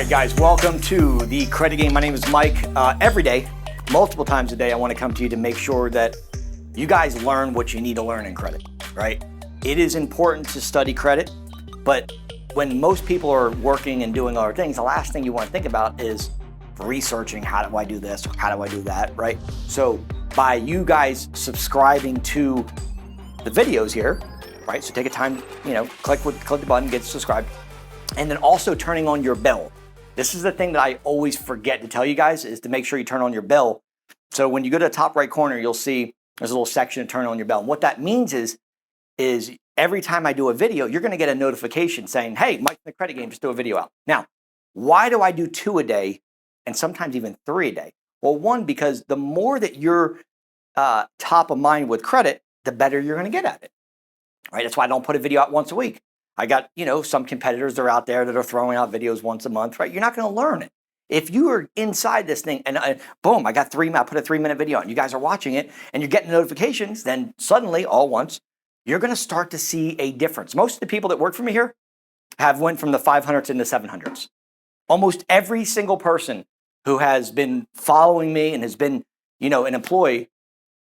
right, guys, welcome to the Credit Game. My name is Mike. Every day, multiple times a day, I want to come to you to make sure that you guys learn what you need to learn in credit, right? It is important to study credit, but when most people are working and doing other things, the last thing you want to think about is researching, how do I do this, how do I do that, right? So by you guys subscribing to the videos here, right? So take a time, click the button, get subscribed, and then also turning on your bell. This is the thing that I always forget to tell you guys, is to make sure you turn on your bell. So when you go to the top right corner, you'll see there's a little section to turn on your bell. And what that means is every time I do a video, you're going to get a notification saying, hey, Mike from the Credit Game, just do a video out. Now, why do I do 2 a day and sometimes even 3 a day? Well, one, because the more that you're top of mind with credit, the better you're going to get at it, right? That's why I don't put a video out once a week. I got, some competitors that are out there that are throwing out videos once a month, right? You're not going to learn it. If you are inside this thing and boom, I put a 3-minute video out and you guys are watching it and you're getting notifications, then suddenly all once, you're going to start to see a difference. Most of the people that work for me here have went from the 500s into 700s. Almost every single person who has been following me and has been, an employee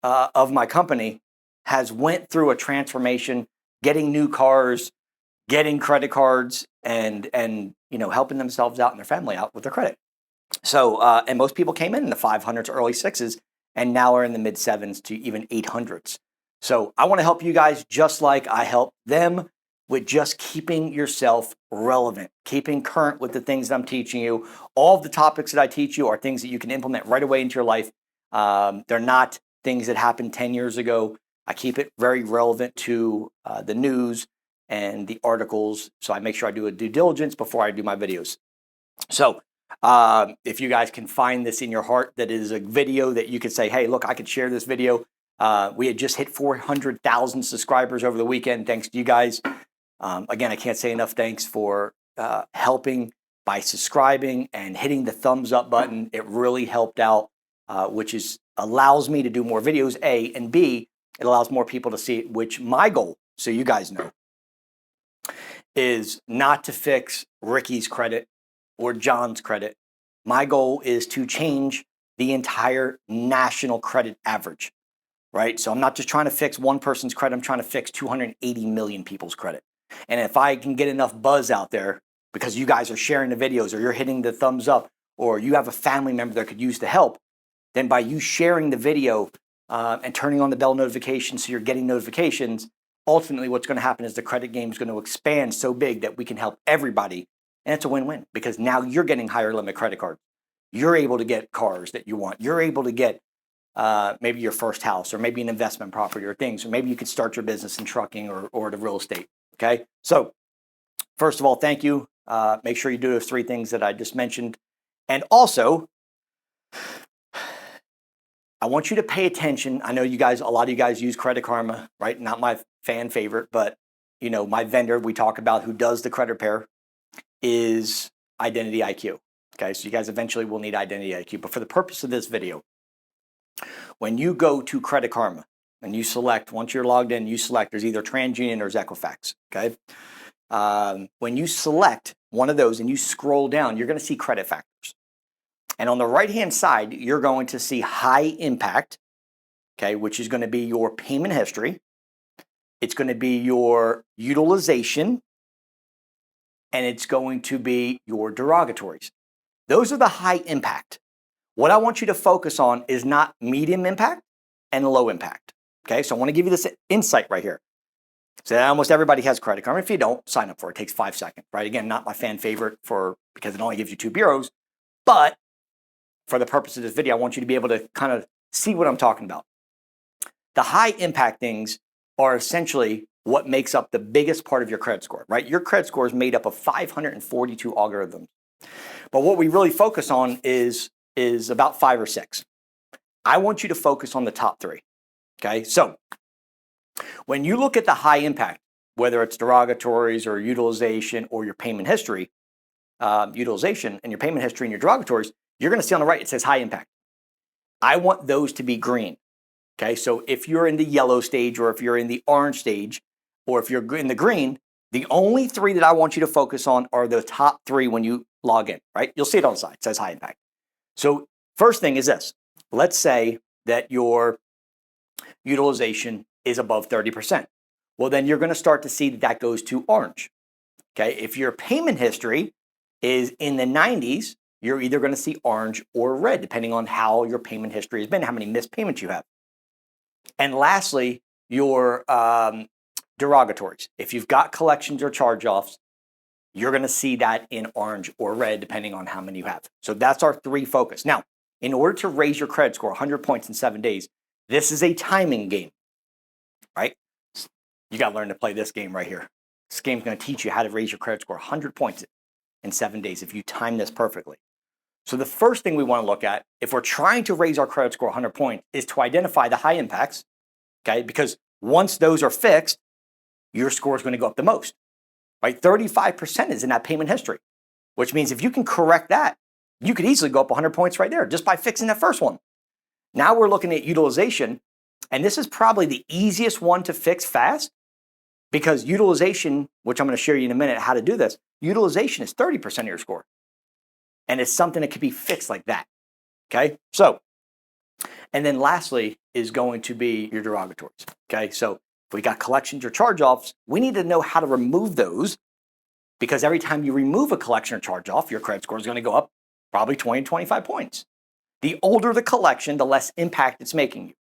of my company has went through a transformation, getting new cars, getting credit cards, and helping themselves out and their family out with their credit. So, and most people came in the 500s, early 6s, and now are in the mid 7s to even 800s. So I want to help you guys just like I help them with just keeping yourself relevant, keeping current with the things that I'm teaching you. All of the topics that I teach you are things that you can implement right away into your life. They're not things that happened 10 years ago. I keep it very relevant to the news and the articles. So I make sure I do a due diligence before I do my videos. So if you guys can find this in your heart, that is a video that you could say, hey, look, I could share this video. We had just hit 400,000 subscribers over the weekend. Thanks to you guys. Again, I can't say enough thanks for helping by subscribing and hitting the thumbs up button. It really helped out, which allows me to do more videos, A, and B, it allows more people to see it, which my goal, so you guys know, is not to fix Ricky's credit or John's credit. My goal is to change the entire national credit average, right? So I'm not just trying to fix one person's credit, I'm trying to fix 280 million people's credit. And if I can get enough buzz out there because you guys are sharing the videos or you're hitting the thumbs up or you have a family member that could use the help, then by you sharing the video and turning on the bell notifications so you're getting notifications, ultimately what's going to happen is the credit game is going to expand so big that we can help everybody. And it's a win-win because now you're getting higher limit credit cards. You're able to get cars that you want. You're able to get maybe your first house or maybe an investment property or things. Or maybe you could start your business in trucking or the real estate. Okay. So first of all, thank you. Make sure you do those 3 things that I just mentioned. And also, I want you to pay attention. I know you guys, a lot of you guys use Credit Karma, right? Not my fan favorite, but my vendor we talk about who does the credit repair is Identity IQ. Okay. So you guys eventually will need Identity IQ. But for the purpose of this video, when you go to Credit Karma and you select, once you're logged in, you select, there's either TransUnion or Equifax, okay? When you select one of those and you scroll down, you're going to see credit factors. And on the right-hand side, you're going to see high impact, okay, which is going to be your payment history. It's going to be your utilization, and it's going to be your derogatories. Those are the high impact. What I want you to focus on is not medium impact and low impact. Okay, so I want to give you this insight right here. So almost everybody has Credit Karma. If you don't, sign up for it. It takes 5 seconds, right? Again, not my fan favorite because it only gives you 2 bureaus. But for the purpose of this video, I want you to be able to kind of see what I'm talking about. The high impact things are essentially what makes up the biggest part of your credit score, right? Your credit score is made up of 542 algorithms. But what we really focus on is about 5 or 6. I want you to focus on the top 3. Okay, so when you look at the high impact, whether it's derogatories or utilization or your payment history, utilization and your payment history and your derogatories, you're going to see on the right, it says high impact. I want those to be green. Okay, so if you're in the yellow stage or if you're in the orange stage or if you're in the green, the only 3 that I want you to focus on are the top 3 when you log in, right? You'll see it on the side. It says high impact. So first thing is this. Let's say that your utilization is above 30%. Well, then you're going to start to see that that goes to orange. Okay. If your payment history is in the 90s, you're either going to see orange or red, depending on how your payment history has been, how many missed payments you have. And lastly, your derogatories. If you've got collections or charge-offs, you're going to see that in orange or red, depending on how many you have. So that's our three focus. Now, in order to raise your credit score 100 points in 7 days, this is a timing game, right? You got to learn to play this game right here. This game's going to teach you how to raise your credit score 100 points in 7 days if you time this perfectly. So the first thing we want to look at, if we're trying to raise our credit score 100 points, is to identify the high impacts, okay? Because once those are fixed, your score is going to go up the most, right? 35% is in that payment history, which means if you can correct that, you could easily go up 100 points right there just by fixing that first one. Now we're looking at utilization, and this is probably the easiest one to fix fast because utilization, which I'm going to show you in a minute how to do this, utilization is 30% of your score. And it's something that can be fixed like that, okay? So, and then lastly is going to be your derogatories, okay? So if we got collections or charge-offs, we need to know how to remove those because every time you remove a collection or charge-off, your credit score is going to go up probably 20 to 25 points. The older the collection, the less impact it's making you,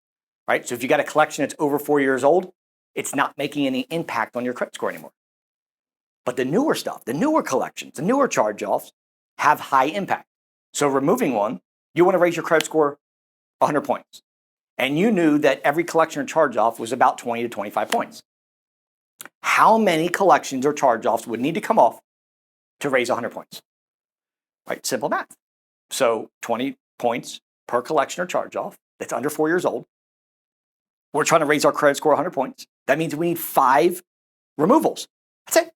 right? So if you got a collection that's over 4 years old, it's not making any impact on your credit score anymore. But the newer stuff, the newer collections, the newer charge-offs have high impact. So removing one, you want to raise your credit score 100 points. And you knew that every collection or charge-off was about 20 to 25 points. How many collections or charge-offs would need to come off to raise 100 points? Right, simple math. So 20 points per collection or charge-off that's under 4 years old. We're trying to raise our credit score 100 points. That means we need 5 removals. That's it.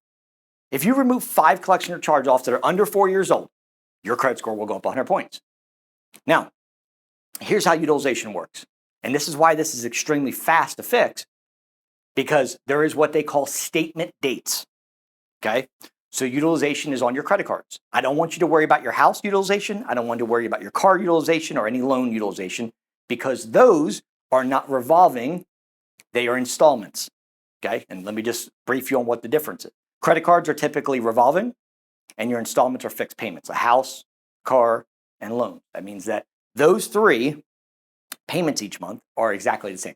If you remove 5 collection or charge-offs that are under 4 years old, your credit score will go up 100 points. Now, here's how utilization works. And this is why this is extremely fast to fix, because there is what they call statement dates, okay? So utilization is on your credit cards. I don't want you to worry about your house utilization. I don't want you to worry about your car utilization or any loan utilization because those are not revolving. They are installments, okay? And let me just brief you on what the difference is. Credit cards are typically revolving and your installments are fixed payments, a house, car, and loan. That means that those 3 payments each month are exactly the same.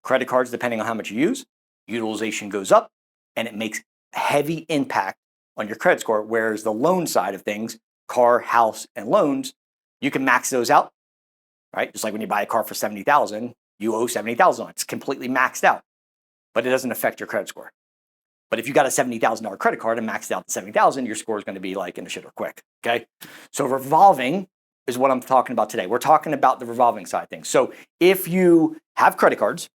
Credit cards, depending on how much you use, utilization goes up and it makes heavy impact on your credit score, whereas the loan side of things, car, house, and loans, you can max those out, right? Just like when you buy a car for $70,000, you owe $70,000 on it. It's completely maxed out, but it doesn't affect your credit score. But if you got a $70,000 credit card and maxed out to $70,000, your score is going to be like in the shitter quick, okay? So revolving is what I'm talking about today. We're talking about the revolving side of things. So if you have credit cards,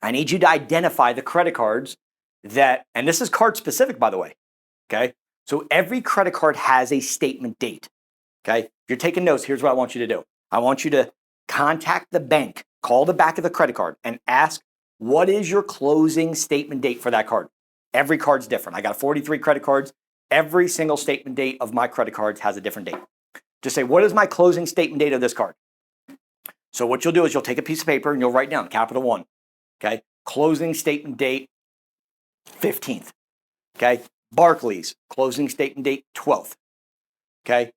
I need you to identify the credit cards that, and this is card specific, by the way, okay? So every credit card has a statement date, okay? If you're taking notes, here's what I want you to do. I want you to contact the bank, call the back of the credit card and ask, what is your closing statement date for that card? Every card's different. I got 43 credit cards. Every single statement date of my credit cards has a different date. Just say, what is my closing statement date of this card? So what you'll do is you'll take a piece of paper and you'll write down capital 1, okay? Closing statement date 15th, okay? Barclays, closing statement date 12th, okay?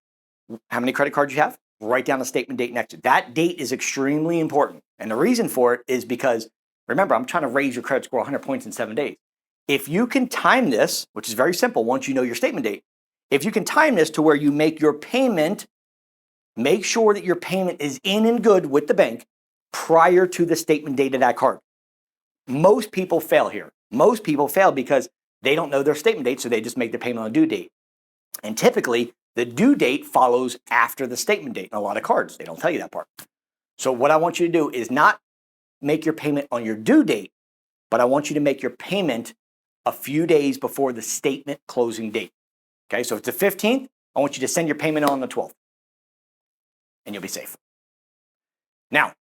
How many credit cards you have? Write down the statement date next to it. That date is extremely important. And the reason for it is because, remember, I'm trying to raise your credit score 100 points in 7 days. If you can time this, which is very simple once you know your statement date, if you can time this to where you make your payment, make sure that your payment is in and good with the bank prior to the statement date of that card. Most people fail here. Most people fail because they don't know their statement date, so they just make the payment on due date. And typically, the due date follows after the statement date in a lot of cards. They don't tell you that part. So what I want you to do is not make your payment on your due date, but I want you to make your payment a few days before the statement closing date. Okay, so if it's the 15th, I want you to send your payment on the 12th, and you'll be safe. Now,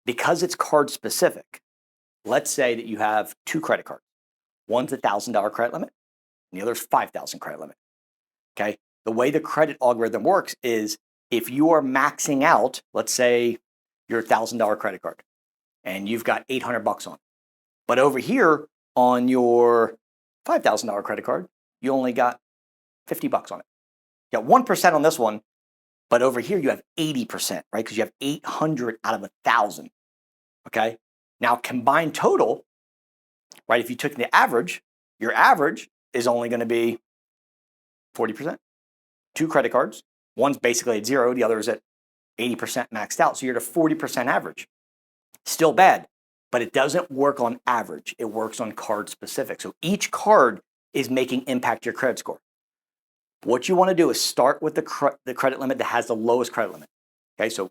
because it's card specific, let's say that you have 2 credit cards. One's $1,000 credit limit, and the other's $5,000 credit limit. Okay, the way the credit algorithm works is if you are maxing out, let's say your $1,000 credit card and you've got $800 on it. But over here on your $5,000 credit card, you only got $50 on it. You got 1% on this one, but over here you have 80%, right? Because you have 800 out of 1,000. Okay. Now combined total, right? If you took the average, your average is only going to be 40%. 2 credit cards. One's basically at 0, the other is at 80% maxed out. So you're at a 40% average. Still bad, but it doesn't work on average. It works on card specific. So each card is making impact your credit score. What you want to do is start with the credit limit that has the lowest credit limit. Okay, so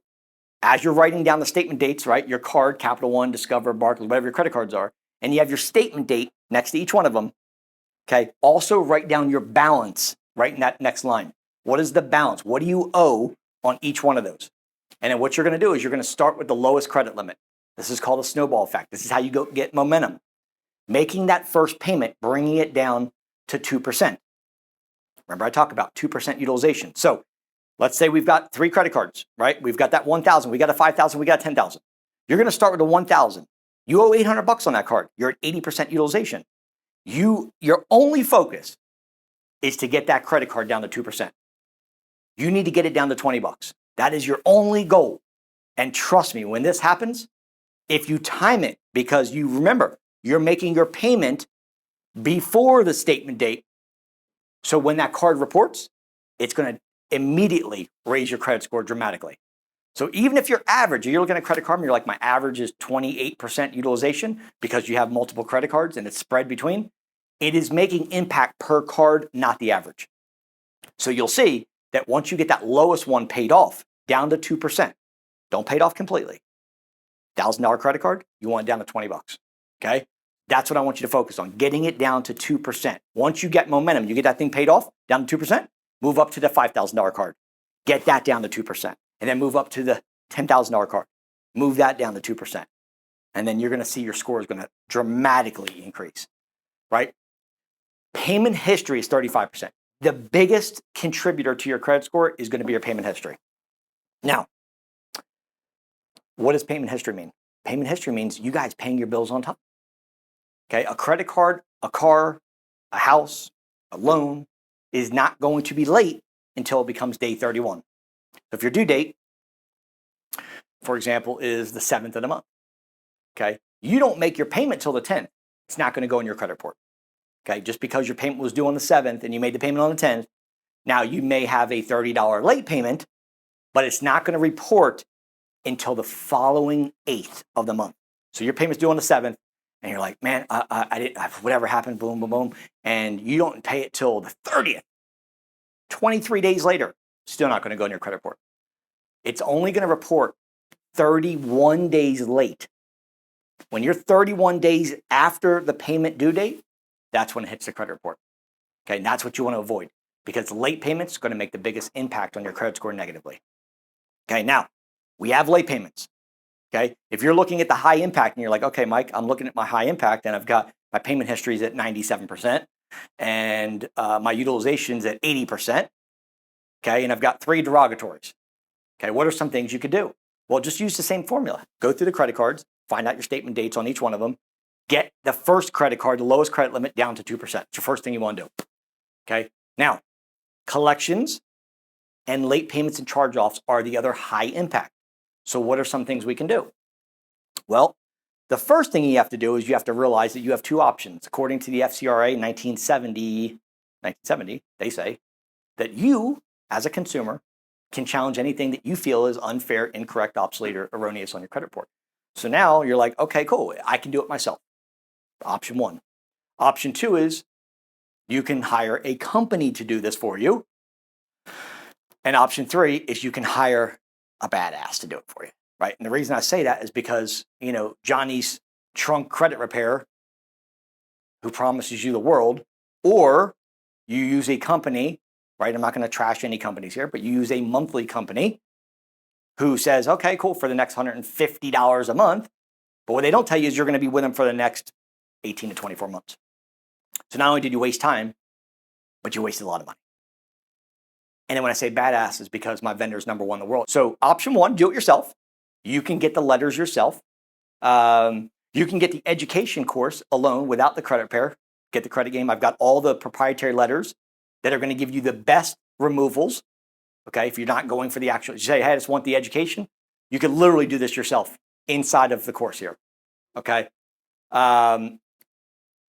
as you're writing down the statement dates, right, your card, Capital One, Discover, Barclays, whatever your credit cards are, and you have your statement date next to each one of them, okay, also write down your balance right in that next line. What is the balance? What do you owe on each one of those? And then what you're going to do is you're going to start with the lowest credit limit. This is called a snowball effect. This is how you go get momentum. Making that first payment, bringing it down to 2%. Remember I talked about 2% utilization. So let's say we've got 3 credit cards, right? We've got that 1,000, we got a 5,000, we got a 10,000. You're going to start with the 1,000. You owe $800 on that card. You're at 80% utilization. Your only focus is to get that credit card down to 2%. You need to get it down to $20. That is your only goal. And trust me, when this happens, if you time it, because you remember, you're making your payment before the statement date. So when that card reports, it's going to immediately raise your credit score dramatically. So even if you're average, you're looking at a credit card and you're like, my average is 28% utilization because you have multiple credit cards and it's spread between, it is making impact per card, not the average. So you'll see that once you get that lowest one paid off down to 2%, don't pay it off completely. $1,000 credit card, you want it down to $20. Okay? That's what I want you to focus on, getting it down to 2%. Once you get momentum, you get that thing paid off down to 2%, move up to the $5,000 card. Get that down to 2%. And then move up to the $10,000 card. Move that down to 2%. And then you're going to see your score is going to dramatically increase, right? Payment history is 35%. The biggest contributor to your credit score is going to be your payment history. Now, what does payment history mean? Payment history means you guys paying your bills on time. Okay, a credit card, a car, a house, a loan is not going to be late until it becomes day 31. So if your due date, for example, is the 7th of the month, okay, you don't make your payment till the 10th. It's not going to go in your credit report. Okay, just because your payment was due on the 7th and you made the payment on the 10th, now you may have a $30 late payment, but it's not going to report until the following 8th of the month. So your payment's due on the 7th, and you're like, man, I didn't, whatever happened, boom, boom, boom, and you don't pay it till the 30th. 23 days later, still not going to go in your credit report. It's only going to report 31 days late. When you're 31 days after the payment due date, that's when it hits the credit report. Okay, and that's what you want to avoid because late payments are going to make the biggest impact on your credit score negatively. Okay, now we have late payments. Okay, if you're looking at the high impact and you're like, okay, Mike, I'm looking at my high impact and I've got my payment history is at 97% and my utilization's at 80%. Okay, and I've got 3 derogatories. Okay, what are some things you could do? Well, just use the same formula. Go through the credit cards, find out your statement dates on each one of them, get the first credit card, the lowest credit limit down to 2%. It's your first thing you want to do. Okay, now collections and late payments and charge-offs are the other high impact. So what are some things we can do? Well, the first thing you have to do is you have to realize that you have 2 options. According to the FCRA 1970, they say that you, as a consumer, can challenge anything that you feel is unfair, incorrect, obsolete, or erroneous on your credit report. So now you're like, okay, cool, I can do it myself. Option 1. Option 2 is you can hire a company to do this for you. And option 3 is you can hire a badass to do it for you, right? And the reason I say that is because, you know, Johnny's trunk credit repair who promises you the world, or you use a company, right? I'm not going to trash any companies here, but you use a monthly company who says, okay, cool, for the next $150 a month. But what they don't tell you is you're going to be with them for the next 18 to 24 months. So not only did you waste time, but you wasted a lot of money. And then when I say badass, is because my vendor is number one in the world. So option one, do it yourself. You can get the letters yourself. You can get the education course alone without the credit repair. Get the credit game. I've got all the proprietary letters that are going to give you the best removals. Okay, if you're not going for the actual, you say, hey, I just want the education. You can literally do this yourself inside of the course here. Okay,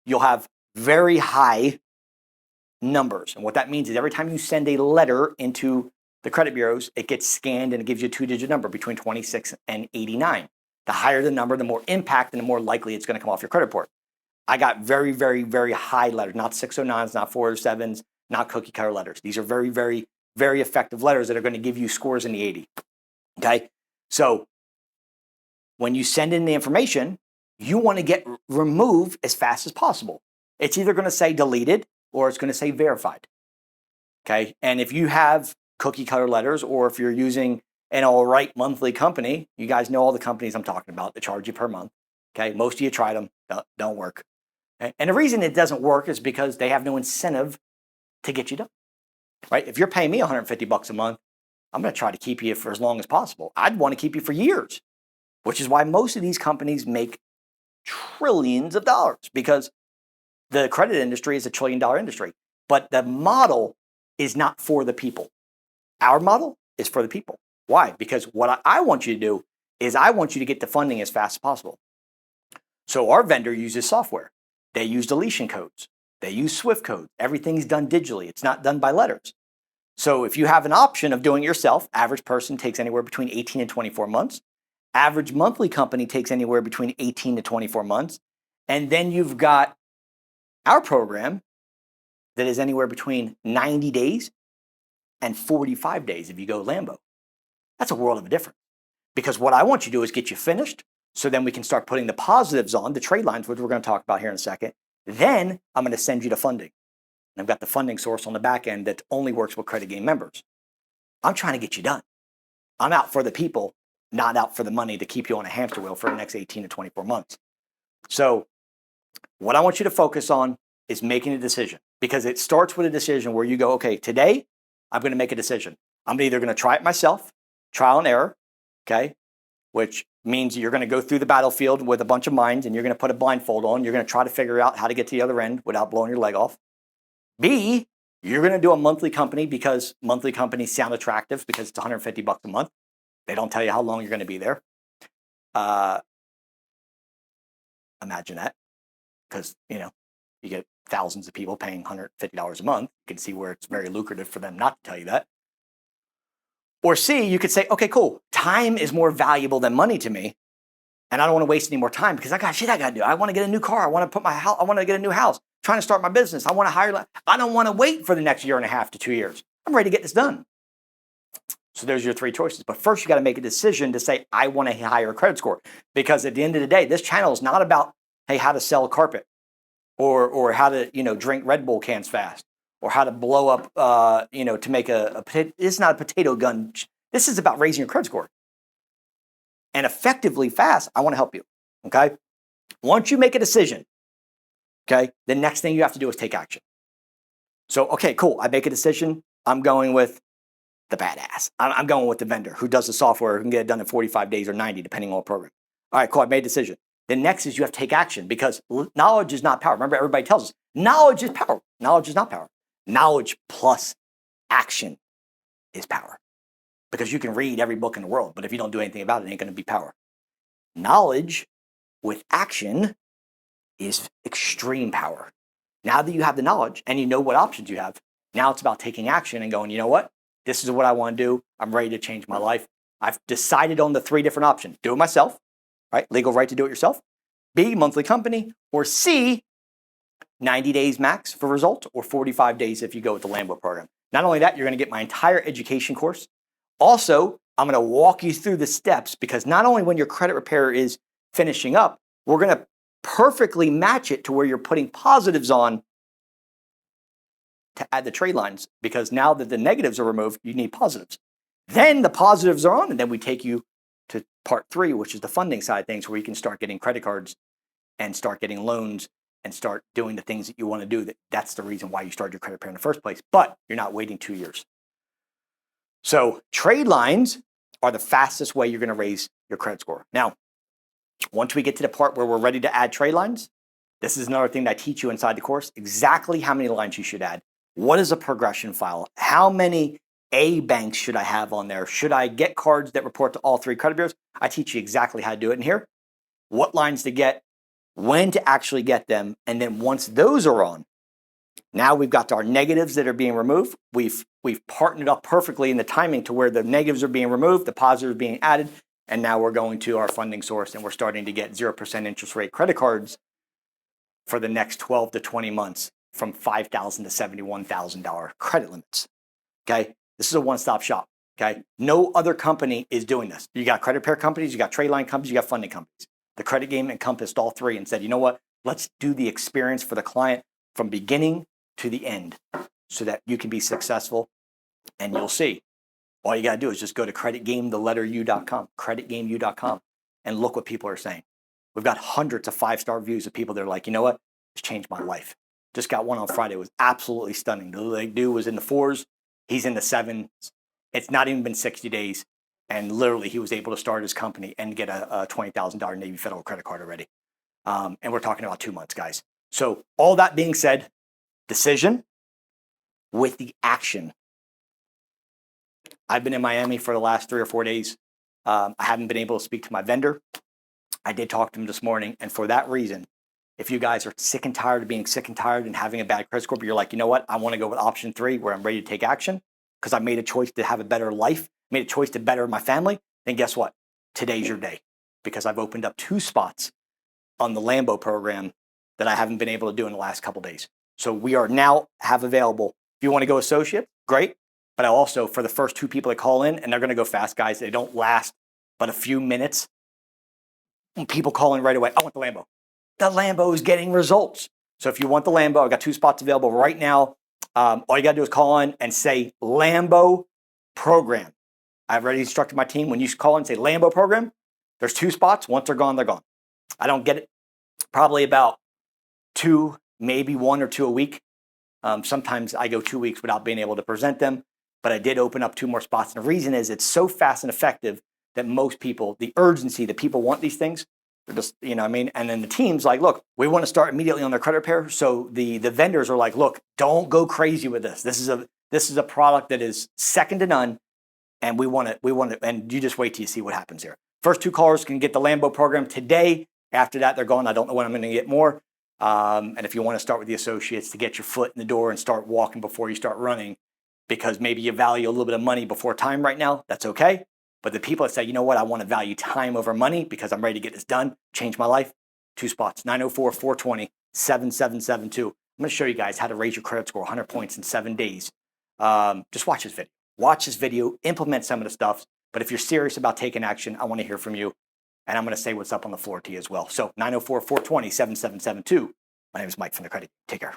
you'll have very high numbers, and what that means is every time you send a letter into the credit bureaus, it gets scanned and it gives you a 2-digit number between 26 and 89. The higher the number, the more impact and the more likely it's going to come off your credit report. I got very, very, very high letters, not 609s, not 407s, not cookie cutter letters. These are very, very, very effective letters that are going to give you scores in the 80. Okay. So when you send in the information, you want to get removed as fast as possible. It's either going to say deleted or it's going to say verified. Okay. And if you have cookie cutter letters, or if you're using an all right monthly company, you guys know all the companies I'm talking about that charge you per month. Okay. Most of you tried them, don't work. Okay? And the reason it doesn't work is because they have no incentive to get you done. Right? If you're paying me $150 a month, I'm going to try to keep you for as long as possible. I'd want to keep you for years, which is why most of these companies make trillions of dollars, because the credit industry is a $1 trillion industry. But the model is not for the people. Our model is for the people. Why? Because what I want you to do is I want you to get the funding as fast as possible. So our vendor uses software. They use deletion codes. They use Swift codes. Everything's done digitally. It's not done by letters. So if you have an option of doing it yourself, average person takes anywhere between 18 and 24 months. Average monthly company takes anywhere between 18 to 24 months. And then you've got our program that is anywhere between 90 days and 45 days if you go Lambo. That's a world of a difference. Because what I want you to do is get you finished, so then we can start putting the positives on, the trade lines, which we're going to talk about here in a second. Then I'm going to send you the funding. And I've got the funding source on the back end that only works with Credit Game members. I'm trying to get you done. I'm out for the people, not out for the money to keep you on a hamster wheel for the next 18 to 24 months. So what I want you to focus on is making a decision, because it starts with a decision where you go, okay, today I'm going to make a decision. I'm either going to try it myself, trial and error, okay, which means you're going to go through the battlefield with a bunch of mines and you're going to put a blindfold on. You're going to try to figure out how to get to the other end without blowing your leg off. B, you're going to do a monthly company because monthly companies sound attractive because it's $150 a month. They don't tell you how long you're going to be there. Imagine that, because, you get thousands of people paying $150 a month. You can see where it's very lucrative for them not to tell you that. Or C, you could say, okay, cool. Time is more valuable than money to me. And I don't want to waste any more time because I got shit I got to do. I want to get a new car. I want to put my house. I want to get a new house. I'm trying to start my business. I want to hire. I don't want to wait for the next 1.5 to 2 years. I'm ready to get this done. So there's your 3 choices. But first, you got to make a decision to say, I want a higher credit score. Because at the end of the day, this channel is not about, hey, how to sell a carpet or how to, drink Red Bull cans fast, or how to blow up, to make a potato. It's not a potato gun. This is about raising your credit score. And effectively fast, I want to help you, okay? Once you make a decision, okay, the next thing you have to do is take action. So, okay, cool. I make a decision. I'm going with the badass. I'm going with the vendor who does the software, who can get it done in 45 days or 90, depending on the program. All right, cool. I made a decision. The next is you have to take action, because knowledge is not power. Remember, everybody tells us knowledge is power. Knowledge is not power. Knowledge plus action is power. Because you can read every book in the world, but if you don't do anything about it, it ain't going to be power. Knowledge with action is extreme power. Now that you have the knowledge and you know what options you have, now it's about taking action and going, you know what? This is what I want to do. I'm ready to change my life. I've decided on the 3 different options. Do it myself, right? Legal right to do it yourself. B, monthly company. Or C, 90 days max for results, or 45 days if you go with the Lambo program. Not only that, you're going to get my entire education course. Also, I'm going to walk you through the steps, because not only when your credit repair is finishing up, we're going to perfectly match it to where you're putting positives on to add the trade lines, because now that the negatives are removed, you need positives. Then the positives are on, and then we take you to part 3, which is the funding side of things, where you can start getting credit cards and start getting loans and start doing the things that you want to do. That's the reason why you started your credit repair in the first place, but you're not waiting 2 years. So trade lines are the fastest way you're going to raise your credit score. Now, once we get to the part where we're ready to add trade lines, this is another thing that I teach you inside the course, exactly how many lines you should add. What is a progression file? How many A banks should I have on there? Should I get cards that report to all 3 credit bureaus? I teach you exactly how to do it in here, what lines to get, when to actually get them. And then once those are on, now we've got our negatives that are being removed. We've partnered up perfectly in the timing to where the negatives are being removed, the positives are being added, and now we're going to our funding source and we're starting to get 0% interest rate credit cards for the next 12 to 20 months from $5,000 to $71,000 credit limits. Okay, this is a one-stop shop. Okay, no other company is doing this. You got credit repair companies, you got trade line companies, you got funding companies. The credit game encompassed all 3 and said, you know what? Let's do the experience for the client from beginning to the end so that you can be successful. And you'll see. All you got to do is just go to creditgameu.com, creditgameu.com, and look what people are saying. We've got hundreds of 5-star reviews of people that are like, you know what? It's changed my life. Just got one on Friday. It was absolutely stunning. The dude was in the 4s. He's in the 7s. It's not even been 60 days. And literally, he was able to start his company and get a $20,000 Navy Federal credit card already. And we're talking about 2 months, guys. So all that being said, decision with the action. I've been in Miami for the last 3 or 4 days. I haven't been able to speak to my vendor. I did talk to him this morning. And for that reason, if you guys are sick and tired of being sick and tired and having a bad credit score, but you're like, you know what? I want to go with option 3 where I'm ready to take action because I made a choice to have a better life, made a choice to better my family, then guess what? Today's your day because I've opened up 2 spots on the Lambo program that I haven't been able to do in the last couple of days. So we are now have available. If you want to go associate, great. But I also, for the first 2 people that call in, and they're going to go fast, guys, they don't last but a few minutes. People call in right away, I want the Lambo. The Lambo is getting results. So if you want the Lambo, I've got 2 spots available right now. All you got to do is call in and say Lambo program. I've already instructed my team. When you call in and say Lambo program, there's 2 spots. Once they're gone, they're gone. I don't get it. Probably about 2, maybe 1 or 2 a week. Sometimes I go 2 weeks without being able to present them, but I did open up 2 more spots. And the reason is it's so fast and effective that most people, the urgency that people want these things, they're just, you know what I mean? And then the team's like, look, we want to start immediately on their credit repair. So the vendors are like, look, don't go crazy with this. This is a product that is second to none. And we want it. And you just wait till you see what happens here. First 2 callers can get the Lambo program today. After that, they're gone. I don't know when I'm going to get more. And if you want to start with the associates to get your foot in the door and start walking before you start running, because maybe you value a little bit of money before time right now, that's okay. But the people that say, you know what, I want to value time over money because I'm ready to get this done, change my life, 2 spots, 904-420-7772. I'm going to show you guys how to raise your credit score 100 points in 7 days. Just watch this video. Watch this video, implement some of the stuff. But if you're serious about taking action, I want to hear from you. And I'm going to say what's up on the floor to you as well. So 904-420-7772. My name is Mike from The Credit. Take care.